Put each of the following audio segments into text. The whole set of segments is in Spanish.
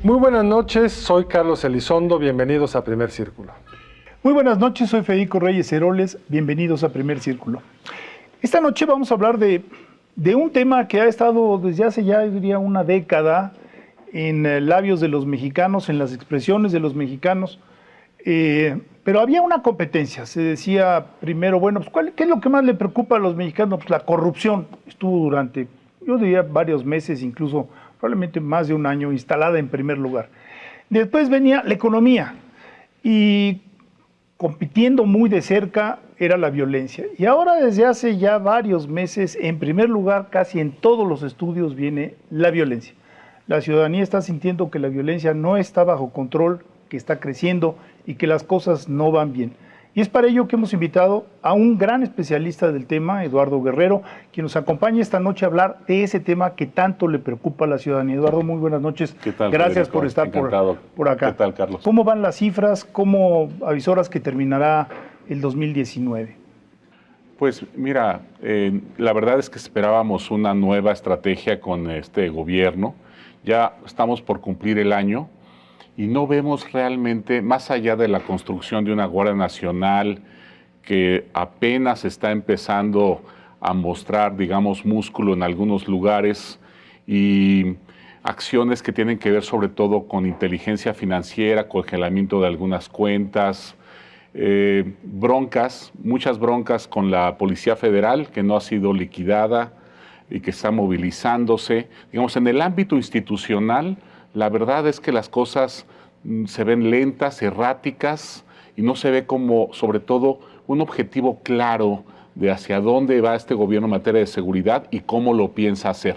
Muy buenas noches, soy Carlos Elizondo, bienvenidos a Primer Círculo. Muy buenas noches, soy Federico Reyes Heroles, bienvenidos a Primer Círculo. Esta noche vamos a hablar de un tema que ha estado desde hace ya, yo diría, una década en labios de los mexicanos, en las expresiones de los mexicanos, pero había una competencia. Se decía primero, bueno, pues, ¿qué es lo que más le preocupa a los mexicanos? Pues la corrupción estuvo durante, yo diría, varios meses, incluso probablemente más de un año, instalada en primer lugar. Después venía la economía y compitiendo muy de cerca era la violencia. Y ahora desde hace ya varios meses, en primer lugar, casi en todos los estudios viene la violencia. La ciudadanía está sintiendo que la violencia no está bajo control, que está creciendo y que las cosas no van bien. Y es para ello que hemos invitado a un gran especialista del tema, Eduardo Guerrero, quien nos acompaña esta noche a hablar de ese tema que tanto le preocupa a la ciudadanía. Eduardo, muy buenas noches. ¿Qué tal, Gracias Federico? por estar por acá. ¿Qué tal, Carlos? ¿Cómo van las cifras? ¿Cómo avisoras que terminará el 2019? Pues mira, la verdad es que esperábamos una nueva estrategia con este gobierno. Ya estamos por cumplir el año y no vemos realmente, más allá de la construcción de una Guardia Nacional que apenas está empezando a mostrar, digamos, músculo en algunos lugares y acciones que tienen que ver sobre todo con inteligencia financiera, congelamiento de algunas cuentas, muchas broncas con la Policía Federal que no ha sido liquidada y que está movilizándose. Digamos, en el ámbito institucional, la verdad es que las cosas se ven lentas, erráticas, y no se ve como, sobre todo, un objetivo claro de hacia dónde va este gobierno en materia de seguridad y cómo lo piensa hacer.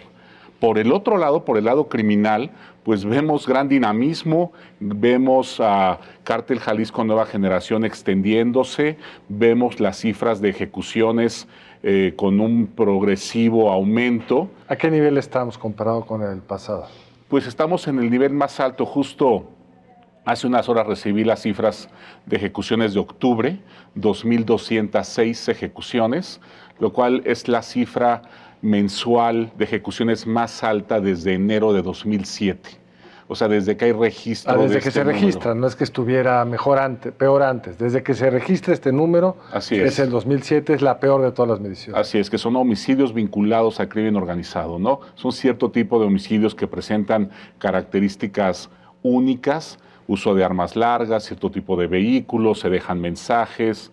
Por el otro lado, por el lado criminal, pues vemos gran dinamismo, vemos a Cártel Jalisco Nueva Generación extendiéndose, vemos las cifras de ejecuciones con un progresivo aumento. ¿A qué nivel estamos comparado con el pasado? Pues estamos en el nivel más alto. Justo hace unas horas recibí las cifras de ejecuciones de octubre, 2.206 ejecuciones, lo cual es la cifra mensual de ejecuciones más alta desde enero de 2007. O sea, desde que hay registro desde que se registra, no es que estuviera peor antes. Desde que se registra este número, es el 2007, es la peor de todas las mediciones. Así es, que son homicidios vinculados al crimen organizado, ¿no? Son cierto tipo de homicidios que presentan características únicas, uso de armas largas, cierto tipo de vehículos, se dejan mensajes.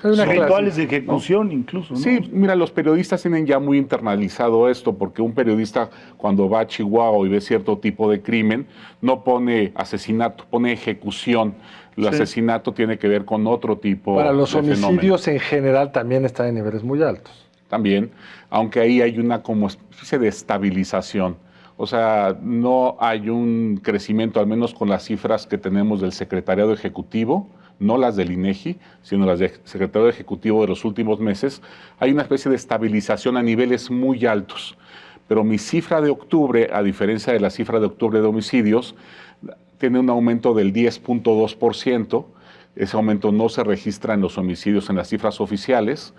Rituales de ejecución, ¿no? Incluso, ¿no? Sí, mira, los periodistas tienen ya muy internalizado esto, porque un periodista cuando va a Chihuahua y ve cierto tipo de crimen, no pone asesinato, pone ejecución. El asesinato tiene que ver con otro tipo de los homicidios fenómeno. En general también están en niveles muy altos. También, aunque ahí hay una como especie de estabilización. O sea, no hay un crecimiento, al menos con las cifras que tenemos del Secretariado Ejecutivo, no las del INEGI, sino las del Secretariado Ejecutivo de los últimos meses. Hay una especie de estabilización a niveles muy altos. Pero mi cifra de octubre, a diferencia de la cifra de octubre de homicidios, tiene un aumento del 10.2%. Ese aumento no se registra en los homicidios en las cifras oficiales.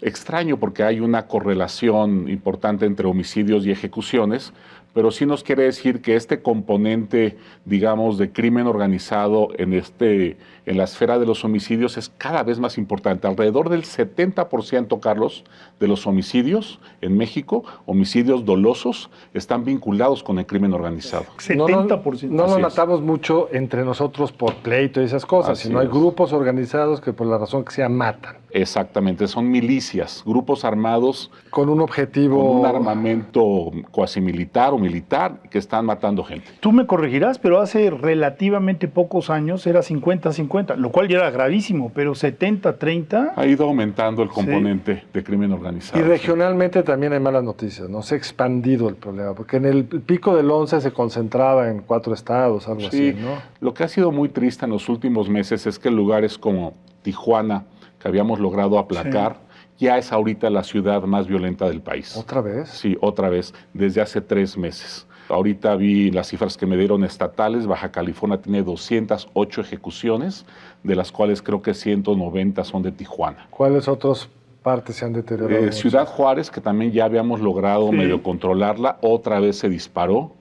Extraño porque hay una correlación importante entre homicidios y ejecuciones, pero sí nos quiere decir que este componente, digamos, de crimen organizado en la esfera de los homicidios es cada vez más importante. Alrededor del 70%, Carlos, de los homicidios en México, homicidios dolosos, están vinculados con el crimen organizado. 70%. No nos matamos mucho entre nosotros por pleito y esas cosas, sino hay grupos organizados que por la razón que sea matan. Exactamente, son milicias, grupos armados con un objetivo, con un armamento cuasi militar o militar que están matando gente. Tú me corregirás, pero hace relativamente pocos años era 50-50, lo cual ya era gravísimo, pero 70-30... Ha ido aumentando el componente de crimen organizado. Y regionalmente también hay malas noticias, ¿no? Se ha expandido el problema, porque en el pico del 11 se concentraba en 4 estados, algo así, ¿no? Lo que ha sido muy triste en los últimos meses es que lugares como Tijuana, que habíamos logrado aplacar, ya es ahorita la ciudad más violenta del país. ¿Otra vez? Sí, otra vez, desde hace 3 meses. Ahorita vi las cifras que me dieron estatales. Baja California tiene 208 ejecuciones, de las cuales creo que 190 son de Tijuana. ¿Cuáles otras partes se han deteriorado? Ciudad Juárez, que también ya habíamos logrado medio controlarla, otra vez se disparó.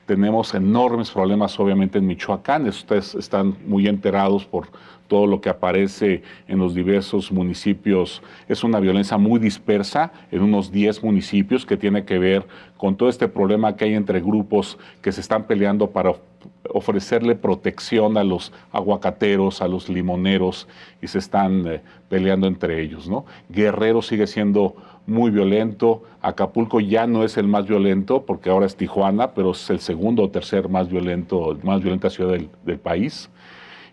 Tenemos enormes problemas, obviamente, en Michoacán. Ustedes están muy enterados por todo lo que aparece en los diversos municipios. Es una violencia muy dispersa en unos 10 municipios que tiene que ver con todo este problema que hay entre grupos que se están peleando para ofrecerle protección a los aguacateros, a los limoneros, y se están peleando entre ellos, ¿no? Guerrero sigue siendo muy violento. Acapulco ya no es el más violento, porque ahora es Tijuana, pero es el segundo o tercer más violenta ciudad del país.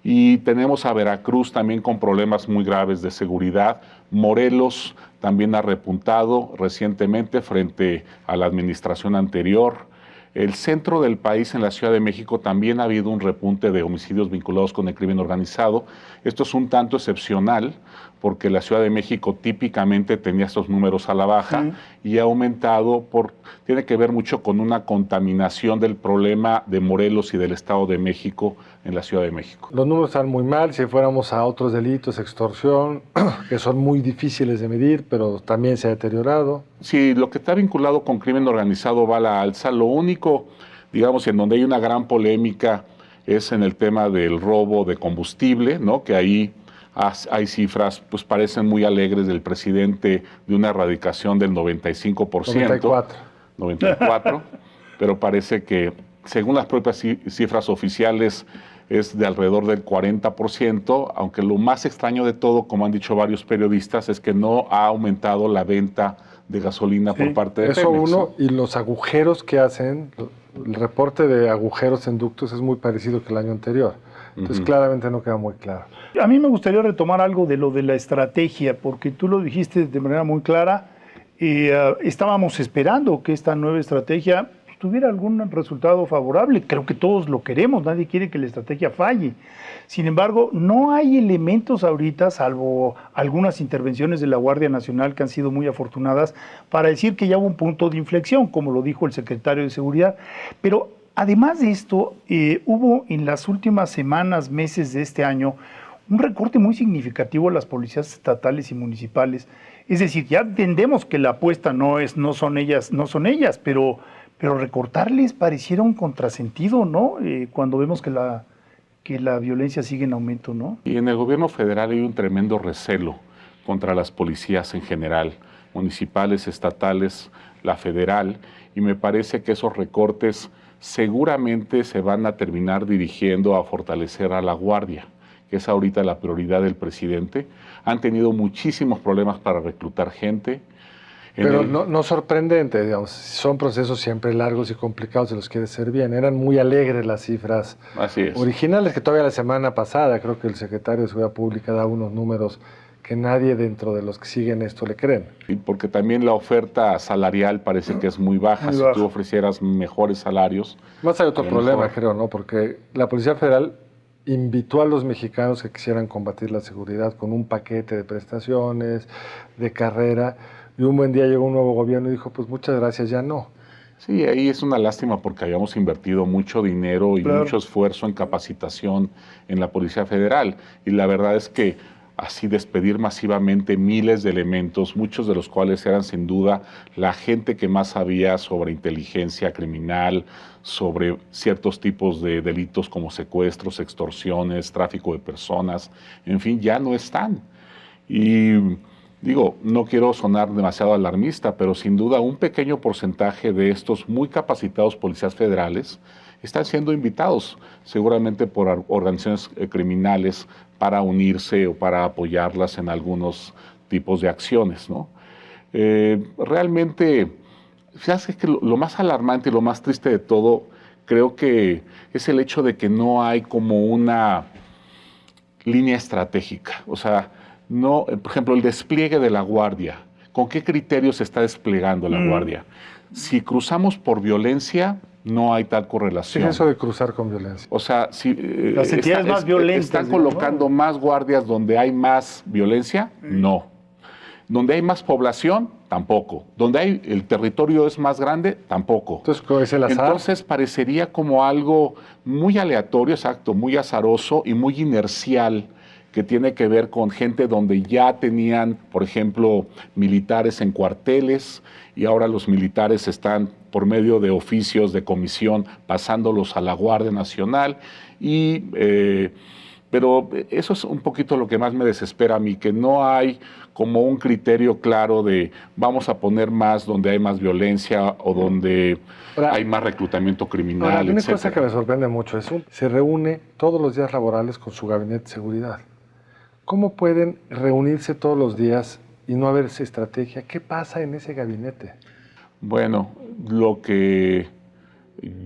Y tenemos a Veracruz también con problemas muy graves de seguridad. Morelos también ha repuntado recientemente frente a la administración anterior. El centro del país, en la Ciudad de México, también ha habido un repunte de homicidios vinculados con el crimen organizado. Esto es un tanto excepcional, porque la Ciudad de México típicamente tenía estos números a la baja y ha aumentado tiene que ver mucho con una contaminación del problema de Morelos y del Estado de México en la Ciudad de México. Los números están muy mal. Si fuéramos a otros delitos, extorsión, que son muy difíciles de medir, pero también se ha deteriorado. Sí, lo que está vinculado con crimen organizado va a la alza. Lo único, digamos, en donde hay una gran polémica es en el tema del robo de combustible, ¿no? Que ahí hay cifras, pues parecen muy alegres del presidente, de una erradicación del 95%. 94%, pero parece que, según las propias cifras oficiales, es de alrededor del 40%, aunque lo más extraño de todo, como han dicho varios periodistas, es que no ha aumentado la venta de gasolina por parte de Eso Pemex. y los agujeros que hacen, el reporte de agujeros en ductos es muy parecido que el año anterior. Entonces, claramente no queda muy claro. A mí me gustaría retomar algo de lo de la estrategia, porque tú lo dijiste de manera muy clara. Estábamos esperando que esta nueva estrategia tuviera algún resultado favorable. Creo que todos lo queremos, nadie quiere que la estrategia falle. Sin embargo, no hay elementos ahorita, salvo algunas intervenciones de la Guardia Nacional que han sido muy afortunadas, para decir que ya hubo un punto de inflexión, como lo dijo el secretario de Seguridad. Pero además de esto, hubo en las últimas semanas, meses de este año, un recorte muy significativo a las policías estatales y municipales. Es decir, ya entendemos que la apuesta no son ellas, pero recortarles pareciera un contrasentido, ¿no? Cuando vemos que la violencia sigue en aumento, ¿no? Y en el gobierno federal hay un tremendo recelo contra las policías en general, municipales, estatales, la federal, y me parece que esos recortes seguramente se van a terminar dirigiendo a fortalecer a la Guardia, que es ahorita la prioridad del presidente. Han tenido muchísimos problemas para reclutar gente. Pero no sorprendente, digamos, son procesos siempre largos y complicados, se los quiere hacer bien. Eran muy alegres las cifras originales, que todavía la semana pasada creo que el secretario de Seguridad Pública da unos números que nadie dentro de los que siguen esto le creen. Y porque también la oferta salarial parece que es muy baja. Si tú ofrecieras mejores salarios... Más hay otro problema, creo, ¿no? Porque la Policía Federal invitó a los mexicanos que quisieran combatir la seguridad con un paquete de prestaciones, de carrera, y un buen día llegó un nuevo gobierno y dijo, pues muchas gracias, ya no. Sí, ahí es una lástima porque habíamos invertido mucho dinero y mucho esfuerzo en capacitación en la Policía Federal, y la verdad es que así despedir masivamente miles de elementos, muchos de los cuales eran sin duda la gente que más sabía sobre inteligencia criminal, sobre ciertos tipos de delitos como secuestros, extorsiones, tráfico de personas, en fin, ya no están. Y digo, no quiero sonar demasiado alarmista, pero sin duda un pequeño porcentaje de estos muy capacitados policías federales están siendo invitados seguramente por organizaciones criminales para unirse o para apoyarlas en algunos tipos de acciones, ¿no? Realmente, fíjate que lo más alarmante y lo más triste de todo, creo que es el hecho de que no hay como una línea estratégica. O sea, no, por ejemplo, el despliegue de la Guardia. ¿Con qué criterios se está desplegando la Guardia? Si cruzamos por violencia, no hay tal correlación. ¿Qué es eso de cruzar con violencia? O sea, si las entidades más violentas, están colocando más guardias donde hay más violencia, no. Donde hay más población, tampoco. Donde el territorio es más grande, tampoco. Entonces, ¿cómo es el azar? Entonces parecería como algo muy aleatorio, exacto, muy azaroso y muy inercial, que tiene que ver con gente donde ya tenían, por ejemplo, militares en cuarteles, y ahora los militares están por medio de oficios de comisión, pasándolos a la Guardia Nacional. Pero eso es un poquito lo que más me desespera a mí, que no hay como un criterio claro de vamos a poner más donde hay más violencia o donde hay más reclutamiento criminal, una cosa que me sorprende mucho es se reúne todos los días laborales con su gabinete de seguridad. ¿Cómo pueden reunirse todos los días y no haber esa estrategia? ¿Qué pasa en ese gabinete? Bueno, lo que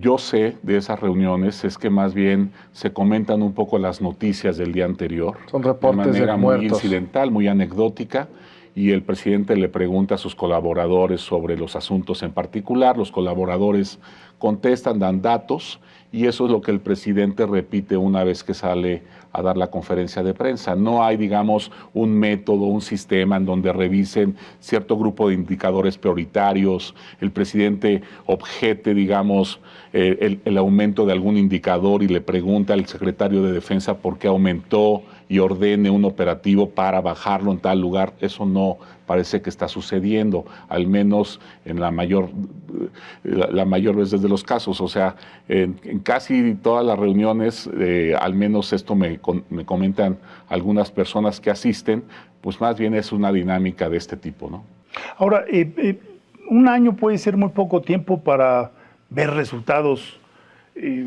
yo sé de esas reuniones es que más bien se comentan un poco las noticias del día anterior. Son reportes de manera muy muertos. incidental, muy anecdótica, y el presidente le pregunta a sus colaboradores sobre los asuntos en particular. Los colaboradores contestan, dan datos, y eso es lo que el presidente repite una vez que sale a dar la conferencia de prensa. No hay, digamos, un método, un sistema en donde revisen cierto grupo de indicadores prioritarios, el presidente objete, digamos, el aumento de algún indicador y le pregunta al secretario de Defensa por qué aumentó y ordene un operativo para bajarlo en tal lugar. Eso no parece que está sucediendo, al menos en la mayor veces de los casos. O sea, en casi todas las reuniones, al menos esto me comentan algunas personas que asisten, pues más bien es una dinámica de este tipo, ¿no? Ahora, un año puede ser muy poco tiempo para ver resultados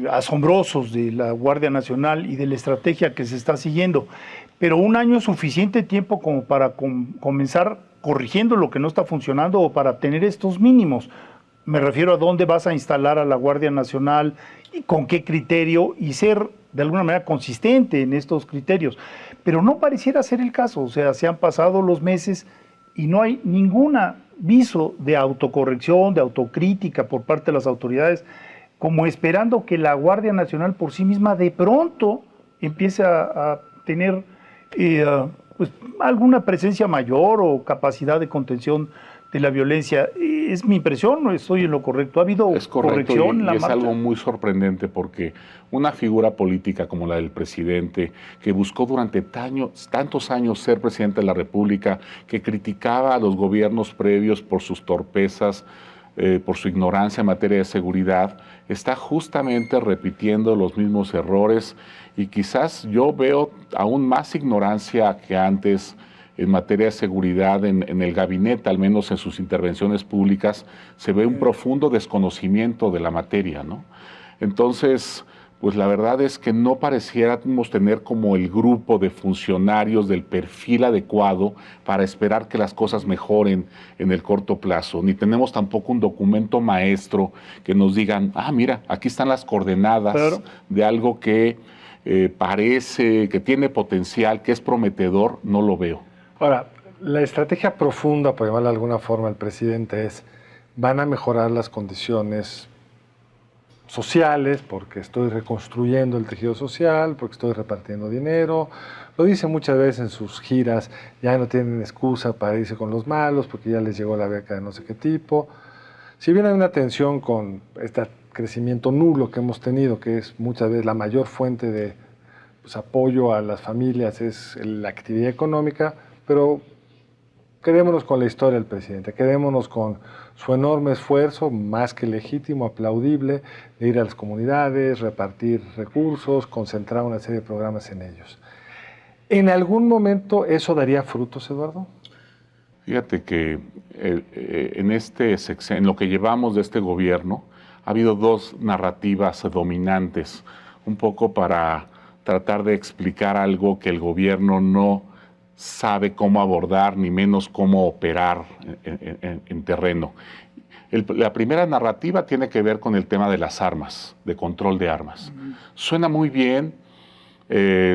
asombrosos de la Guardia Nacional y de la estrategia que se está siguiendo, pero un año es suficiente tiempo como para comenzar corrigiendo lo que no está funcionando o para tener estos mínimos. Me refiero a dónde vas a instalar a la Guardia Nacional y con qué criterio, y ser de alguna manera consistente en estos criterios. Pero no pareciera ser el caso. O sea, se han pasado los meses y no hay ningún viso de autocorrección, de autocrítica por parte de las autoridades, como esperando que la Guardia Nacional por sí misma de pronto empiece a tener pues, alguna presencia mayor o capacidad de contención de la violencia. Es mi impresión, no estoy en lo correcto. ¿Ha habido corrección en la marcha? Es algo muy sorprendente, porque una figura política como la del presidente, que buscó durante tantos años ser presidente de la República, que criticaba a los gobiernos previos por sus torpezas, por su ignorancia en materia de seguridad, está justamente repitiendo los mismos errores, y quizás yo veo aún más ignorancia que antes en materia de seguridad en el gabinete, al menos en sus intervenciones públicas. Se ve un profundo desconocimiento de la materia, ¿no? Entonces, pues la verdad es que no pareciéramos tener como el grupo de funcionarios del perfil adecuado para esperar que las cosas mejoren en el corto plazo. Ni tenemos tampoco un documento maestro que nos digan, mira, aquí están las coordenadas de algo que parece, que tiene potencial, que es prometedor. No lo veo. Ahora, la estrategia profunda, por llamarla de alguna forma, el presidente es, van a mejorar las condiciones sociales, porque estoy reconstruyendo el tejido social, porque estoy repartiendo dinero. Lo dice muchas veces en sus giras, ya no tienen excusa para irse con los malos, porque ya les llegó la beca de no sé qué tipo. Si bien hay una tensión con este crecimiento nulo que hemos tenido, que es muchas veces la mayor fuente de apoyo a las familias, es la actividad económica, pero quedémonos con la historia del presidente, quedémonos con su enorme esfuerzo, más que legítimo, aplaudible, de ir a las comunidades, repartir recursos, concentrar una serie de programas en ellos. ¿En algún momento eso daría frutos, Eduardo? Fíjate que en lo que llevamos de este gobierno ha habido dos narrativas dominantes, un poco para tratar de explicar algo que el gobierno no sabe cómo abordar, ni menos cómo operar en terreno. La primera narrativa tiene que ver con el tema de las armas, de control de armas. Suena muy bien,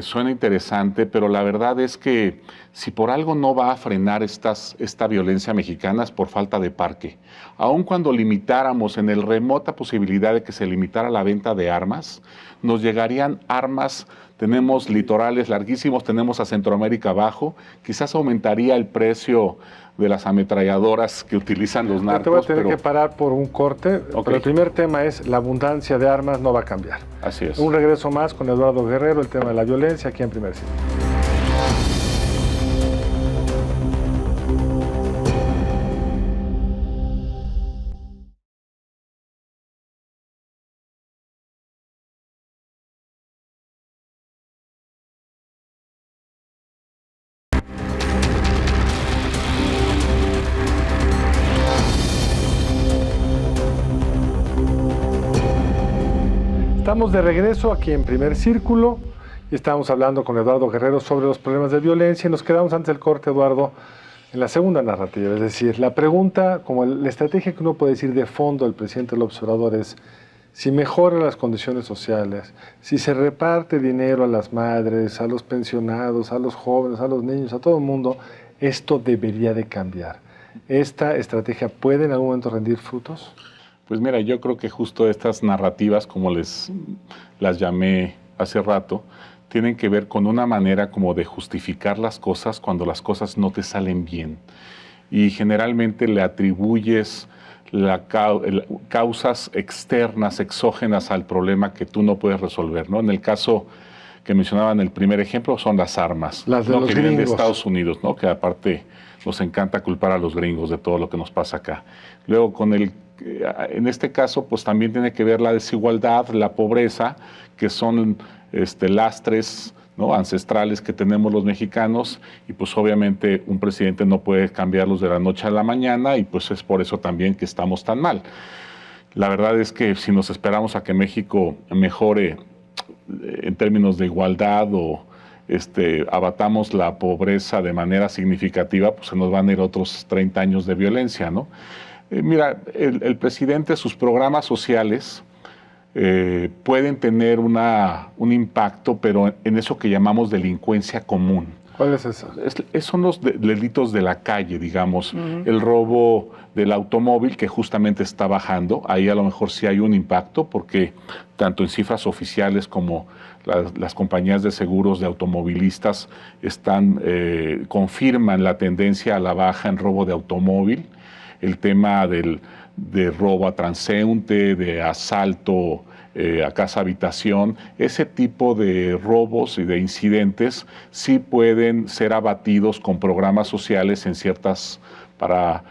suena interesante, pero la verdad es que si por algo no va a frenar esta violencia mexicana es por falta de parque. Aun cuando limitáramos, en el remota posibilidad de que se limitara la venta de armas, nos llegarían armas. Tenemos litorales larguísimos, tenemos a Centroamérica abajo, quizás aumentaría el precio de las ametralladoras que utilizan los narcos. Te voy a tener que parar por un corte, pero el primer tema es la abundancia de armas no va a cambiar. Así es. Un regreso más con Eduardo Guerrero, el tema de la violencia aquí en Primer Círculo. Estamos de regreso aquí en Primer Círculo y estamos hablando con Eduardo Guerrero sobre los problemas de violencia y nos quedamos antes del corte, Eduardo, en la segunda narrativa. Es decir, la pregunta, como la estrategia que uno puede decir de fondo del presidente López Obrador es si mejora las condiciones sociales, si se reparte dinero a las madres, a los pensionados, a los jóvenes, a los niños, a todo el mundo, esto debería de cambiar. ¿Esta estrategia puede en algún momento rendir frutos? Pues mira, yo creo que justo estas narrativas, como las llamé hace rato, tienen que ver con una manera como de justificar las cosas cuando las cosas no te salen bien. Y generalmente le atribuyes causas externas, exógenas al problema que tú no puedes resolver, ¿no? En el caso que mencionaba en el primer ejemplo son las armas, las de los que gringos. vienen de Estados Unidos, ¿no? Que aparte nos encanta culpar a los gringos de todo lo que nos pasa acá. Luego en este caso, pues también tiene que ver la desigualdad, la pobreza, que son lastres, ¿no?, ancestrales que tenemos los mexicanos, y pues obviamente un presidente no puede cambiarlos de la noche a la mañana, y pues es por eso también que estamos tan mal. La verdad es que si nos esperamos a que México mejore en términos de igualdad o abatamos la pobreza de manera significativa, pues se nos van a ir otros 30 años de violencia, ¿no? Mira, el presidente, sus programas sociales pueden tener un impacto, pero en eso que llamamos delincuencia común. ¿Cuál es eso? Son los delitos de la calle, digamos. El robo del automóvil, que justamente está bajando. Ahí a lo mejor sí hay un impacto, porque tanto en cifras oficiales como las compañías de seguros de automovilistas confirman la tendencia a la baja en robo de automóvil. El tema de robo a transeúnte, de asalto a casa habitación, ese tipo de robos y de incidentes sí pueden ser abatidos con programas sociales para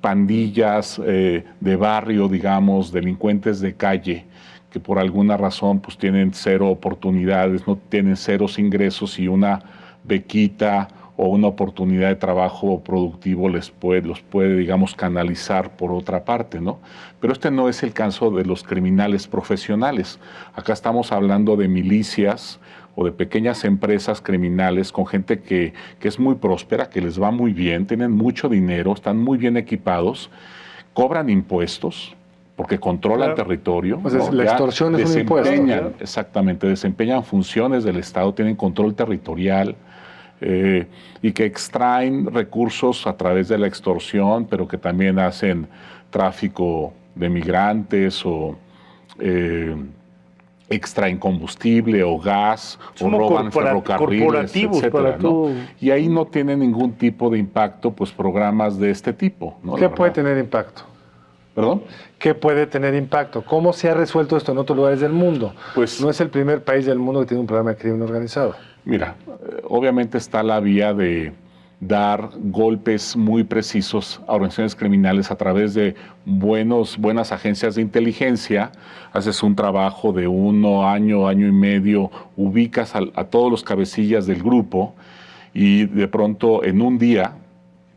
pandillas de barrio, digamos, delincuentes de calle, que por alguna razón pues tienen cero oportunidades, no tienen ceros ingresos, y una bequita o una oportunidad de trabajo productivo los puede, digamos, canalizar por otra parte, ¿no? Pero no es el caso de los criminales profesionales. Acá estamos hablando de milicias o de pequeñas empresas criminales con gente que es muy próspera, que les va muy bien, tienen mucho dinero, están muy bien equipados, cobran impuestos, porque controlan el territorio. Pues ¿no? La extorsión es un impuesto. Exactamente, desempeñan funciones del Estado, tienen control territorial, y que extraen recursos a través de la extorsión, pero que también hacen tráfico de migrantes o extraen combustible o gas, o roban ferrocarriles, etcétera, ¿no? Y ahí no tiene ningún tipo de impacto, pues programas de este tipo, ¿no? ¿Qué puede tener impacto? ¿Perdón? ¿Qué puede tener impacto? ¿Cómo se ha resuelto esto en otros lugares del mundo? Pues no es el primer país del mundo que tiene un problema de crimen organizado. Mira, obviamente está la vía de dar golpes muy precisos a organizaciones criminales a través de buenas agencias de inteligencia. Haces un trabajo de año y medio, ubicas a todos los cabecillas del grupo y de pronto en un día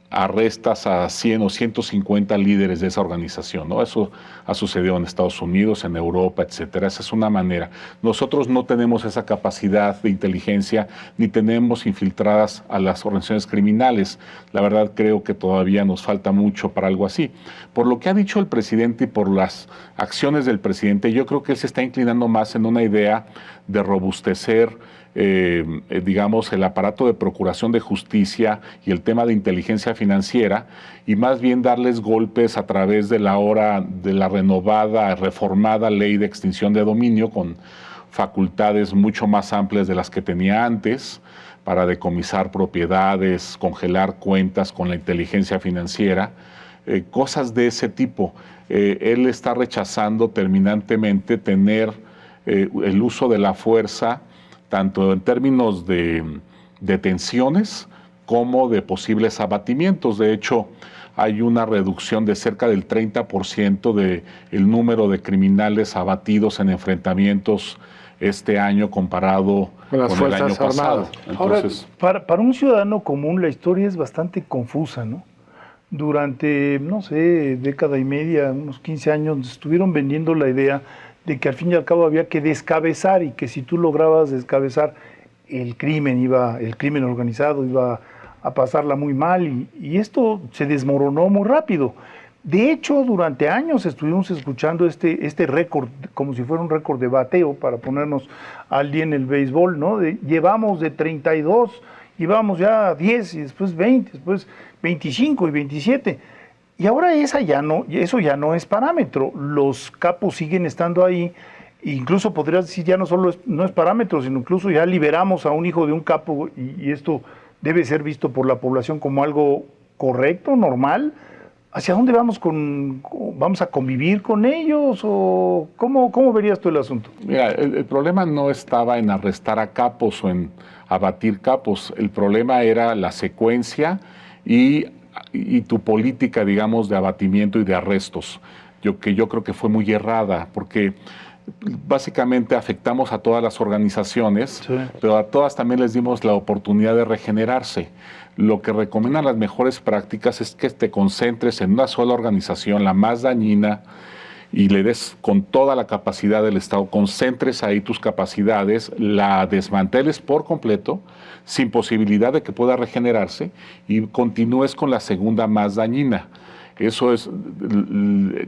arrestas a 100 o 150 líderes de esa organización, ¿no? Eso ha sucedido en Estados Unidos, en Europa, etcétera. Esa es una manera. Nosotros no tenemos esa capacidad de inteligencia, ni tenemos infiltradas a las organizaciones criminales. La verdad, creo que todavía nos falta mucho para algo así. Por lo que ha dicho el presidente y por las acciones del presidente, yo creo que él se está inclinando más en una idea de robustecer digamos, el aparato de procuración de justicia y el tema de inteligencia financiera, y más bien darles golpes a través de la renovada, reformada ley de extinción de dominio, con facultades mucho más amplias de las que tenía antes, para decomisar propiedades, congelar cuentas con la inteligencia financiera, cosas de ese tipo. Él está rechazando terminantemente tener el uso de la fuerza, tanto en términos de detenciones como de posibles abatimientos. De hecho, hay una reducción de cerca del 30% del número de criminales abatidos en enfrentamientos este año comparado con el año pasado. Entonces, ahora, para un ciudadano común la historia es bastante confusa, ¿no? Durante, no sé, década y media, unos 15 años, estuvieron vendiendo la idea de que al fin y al cabo había que descabezar y que si tú lograbas descabezar el crimen organizado iba a pasarla muy mal y esto se desmoronó muy rápido. De hecho, durante años estuvimos escuchando este récord, como si fuera un récord de bateo, para ponernos al día en el béisbol, ¿no? Llevamos de 32, íbamos ya a 10 y después 20, después 25 y 27. Y ahora eso ya no es parámetro. Los capos siguen estando ahí. Incluso podrías decir ya no es parámetro, sino incluso ya liberamos a un hijo de un capo y esto debe ser visto por la población como algo correcto, normal. ¿Hacia dónde vamos vamos a convivir con ellos o cómo verías tú el asunto? Mira, el problema no estaba en arrestar a capos o en abatir capos. El problema era la secuencia y tu política, digamos, de abatimiento y de arrestos. Yo creo que fue muy errada, porque básicamente afectamos a todas las organizaciones, sí, pero a todas también les dimos la oportunidad de regenerarse. Lo que recomiendan las mejores prácticas es que te concentres en una sola organización, la más dañina, y le des con toda la capacidad del Estado, concentres ahí tus capacidades, la desmanteles por completo, sin posibilidad de que pueda regenerarse, y continúes con la segunda más dañina. Eso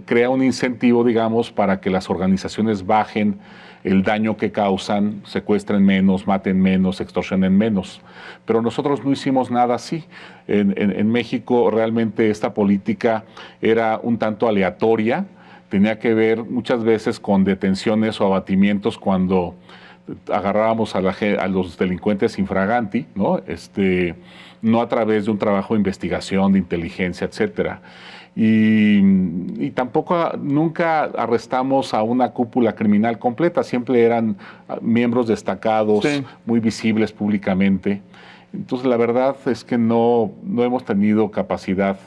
crea un incentivo, digamos, para que las organizaciones bajen el daño que causan, secuestren menos, maten menos, extorsionen menos. Pero nosotros no hicimos nada así. En México realmente esta política era un tanto aleatoria, tenía que ver muchas veces con detenciones o abatimientos cuando agarrábamos a los delincuentes infraganti, ¿no? No a través de un trabajo de investigación, de inteligencia, etcétera. Y tampoco nunca arrestamos a una cúpula criminal completa, siempre eran miembros destacados, sí, muy visibles públicamente. Entonces la verdad es que no hemos tenido capacidad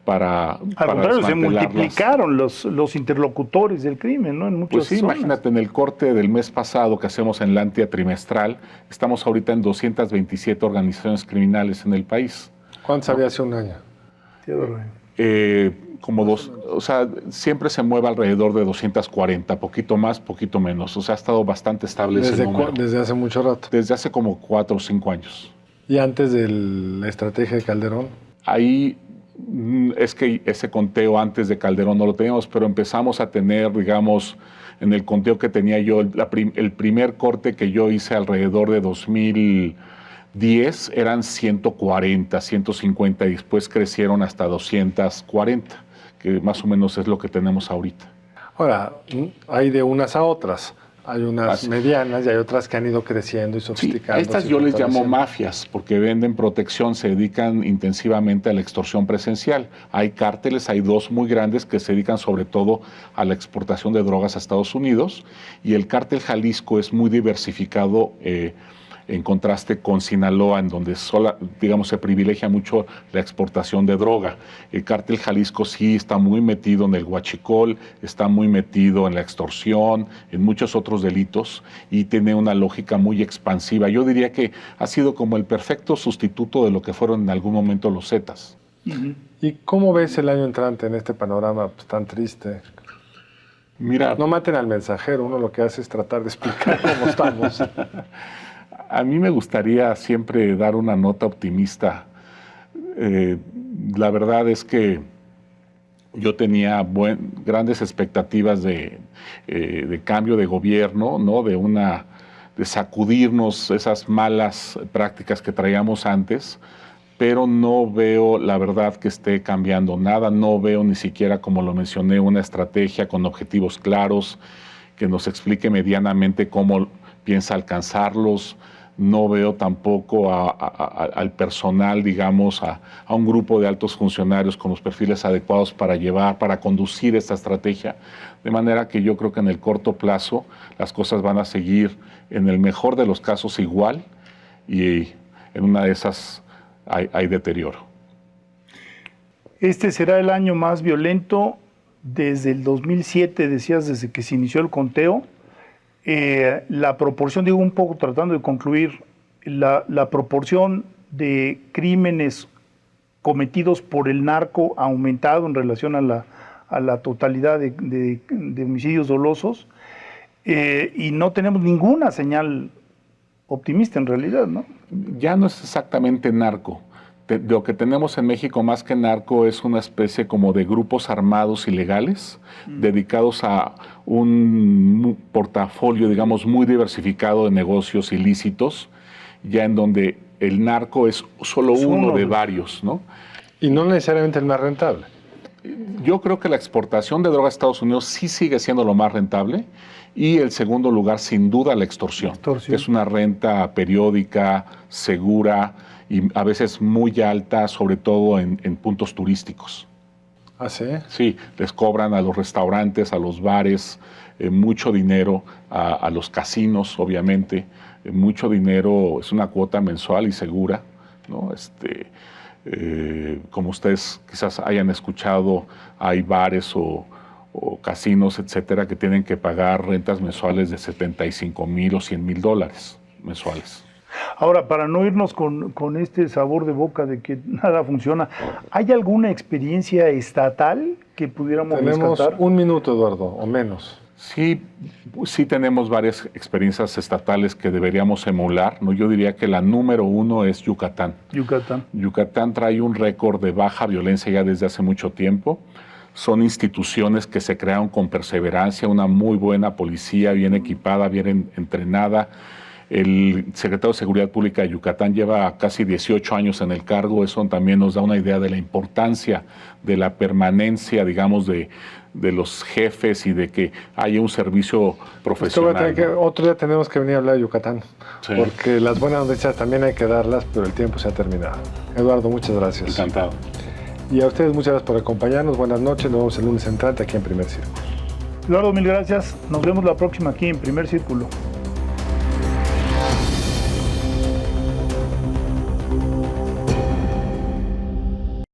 para... Al contrario, se multiplicaron los interlocutores del crimen, ¿no? En muchas pues sí, zonas. Imagínate, en el corte del mes pasado que hacemos en la Lantia trimestral, estamos ahorita en 227 organizaciones criminales en el país. ¿Cuántas había hace un año? Como dos, o sea, siempre se mueve alrededor de 240, poquito más, poquito menos. O sea, ha estado bastante estable ese número. ¿Desde hace mucho rato? Desde hace como 4 o 5 años. ¿Y antes de la estrategia de Calderón? Ahí es que ese conteo antes de Calderón no lo teníamos, pero empezamos a tener, digamos, en el conteo que tenía yo, el primer corte que yo hice alrededor de 2010 eran 140, 150 y después crecieron hasta 240, que más o menos es lo que tenemos ahorita. Ahora, hay de unas a otras. Hay unas medianas y hay otras que han ido creciendo y sofisticando. Sí, estas yo les llamo mafias porque venden protección, se dedican intensivamente a la extorsión presencial. Hay cárteles, hay 2 muy grandes que se dedican sobre todo a la exportación de drogas a Estados Unidos y el cártel Jalisco es muy diversificado en contraste con Sinaloa, en donde digamos, se privilegia mucho la exportación de droga. El cártel Jalisco sí está muy metido en el huachicol, está muy metido en la extorsión, en muchos otros delitos, y tiene una lógica muy expansiva. Yo diría que ha sido como el perfecto sustituto de lo que fueron en algún momento los Zetas. ¿Y cómo ves el año entrante en este panorama pues, tan triste? Mira, no maten al mensajero, uno lo que hace es tratar de explicar cómo estamos. A mí me gustaría siempre dar una nota optimista. La verdad es que yo tenía grandes expectativas de cambio de gobierno, ¿no? de sacudirnos esas malas prácticas que traíamos antes, pero no veo, la verdad, que esté cambiando nada. No veo ni siquiera, como lo mencioné, una estrategia con objetivos claros que nos explique medianamente cómo piensa alcanzarlos. No veo tampoco al personal, digamos, a un grupo de altos funcionarios con los perfiles adecuados para conducir esta estrategia. De manera que yo creo que en el corto plazo las cosas van a seguir, en el mejor de los casos, igual, y en una de esas hay deterioro. Este será el año más violento desde el 2007, decías, desde que se inició el conteo. La proporción, digo un poco tratando de concluir, la proporción de crímenes cometidos por el narco ha aumentado en relación a la totalidad de homicidios dolosos. y no tenemos ninguna señal optimista en realidad, ¿no? Ya no es exactamente narco. Lo que tenemos en México más que narco es una especie como de grupos armados ilegales dedicados a un portafolio, digamos, muy diversificado de negocios ilícitos, ya en donde el narco es solo uno de varios, ¿no? Y no necesariamente el más rentable. Yo creo que la exportación de drogas a Estados Unidos sí sigue siendo lo más rentable, y el segundo lugar, sin duda, la extorsión. Que es una renta periódica, segura y a veces muy alta, sobre todo en puntos turísticos. ¿Ah, sí? Sí, les cobran a los restaurantes, a los bares, mucho dinero, a los casinos, obviamente, mucho dinero, es una cuota mensual y segura, ¿no? Como ustedes quizás hayan escuchado, hay bares o casinos, etcétera, que tienen que pagar rentas mensuales de $75,000 o $100,000 mensuales. Ahora, para no irnos con este sabor de boca de que nada funciona, ¿hay alguna experiencia estatal que pudiéramos rescatar? Tenemos un minuto, Eduardo, o menos. Sí tenemos varias experiencias estatales que deberíamos emular, ¿no? Yo diría que la número uno es Yucatán. Yucatán trae un récord de baja violencia ya desde hace mucho tiempo. Son instituciones que se crearon con perseverancia, una muy buena policía, bien equipada, bien entrenada. El secretario de Seguridad Pública de Yucatán lleva casi 18 años en el cargo. Eso también nos da una idea de la importancia de la permanencia, digamos, de los jefes y de que haya un servicio profesional. Otro día tenemos que venir a hablar de Yucatán, porque las buenas noticias también hay que darlas, pero el tiempo se ha terminado. Eduardo, muchas gracias. Encantado. Y a ustedes muchas gracias por acompañarnos. Buenas noches. Nos vemos el lunes entrante aquí en Primer Círculo. Eduardo, mil gracias. Nos vemos la próxima aquí en Primer Círculo.